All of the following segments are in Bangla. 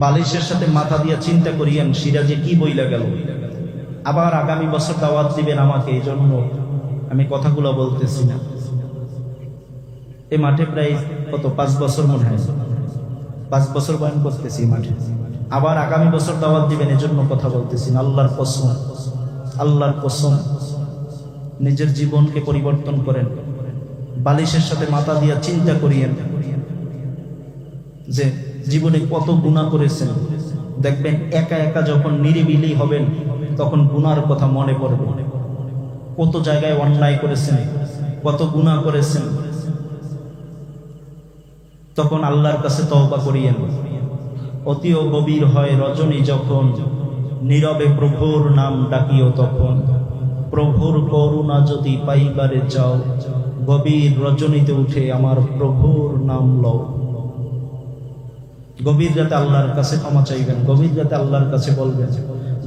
বালিশের সাথে মাথা দিয়া চিন্তা করিয়েন সিরাজে কি বইলা গেল। আবার আগামী বছর দাওয়াত দিবেন আমাকে, এই জন্য আমি কথাগুলো বলতেছি না। এই মাঠে প্রায় কত 5 বছর মনে হয়, 5 বছর বয়ান করতেছি মাঠে। আবার আগামী বছর দাওয়াত দিবেন, এজন্য কথা বলতেছি না। আল্লাহর কসম, আল্লাহর কসম, নিজের জীবনকে পরিবর্তন করেন। বালিশের সাথে মাথা দিয়া চিন্তা করিয়েন যে জীবনে কত গুনাহ করেছেন। দেখবেন একা একা যখন নিরিবিলি হবেন তখন গুনার কথা মনে পড়বে। কত জায়গায় অন্যায় করেছেন, কত গুনাহ করেছেন, তখন আল্লাহর কাছে তওবা করিয়েন। অতিও গভীর হয় রজনী যখন, নীরবে প্রভুর নাম ডাকিও তখন। প্রভুর করুণা যদি পাইবারে চাও, গভীর রজনীতে উঠে আমার প্রভুর নাম লও। গভীর রাতে আল্লাহর কাছে ক্ষমা চাইবেন, গভীর রাতে আল্লাহর কাছে বলবেন।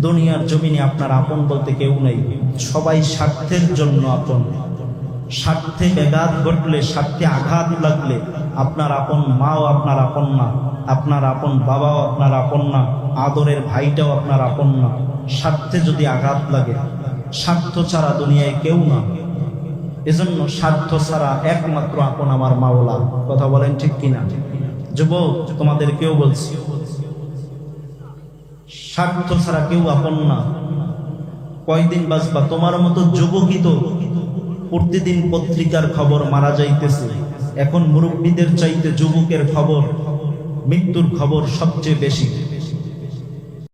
দুনিয়ার জমিনে আপনার আপন বলতে কেউ নেই, সবাই স্বার্থের জন্য আপন। স্বার্থে ব্যাঘাত ঘটলে, স্বার্থে আঘাত লাগলে আপনার আপন মাও আপনার আপন না, আপনার আপন বাবাও আপনার আপন না, আদরের ভাইটাও আপনার আপন না। স্বার্থে যদি আঘাত লাগে, স্বার্থ ছাড়া দুনিয়ায় কেউ না। এজন্য স্বার্থ ছাড়া একমাত্র আপন আমার মাওলা। কথা বলেন ঠিক কিনা? যুবক তোমাদের কেউ বলছি, স্বার্থ ছাড়া কেউ আপন না। কয়দিন বাঁচবা? তোমার মতো যুবকই তো প্রতিদিন পত্রিকার খবর মারা যাইতেছে। এখন মুরব্বীদের চাইতে যুবকের খবর, মৃত্যুর খবর সবচেয়ে বেশি।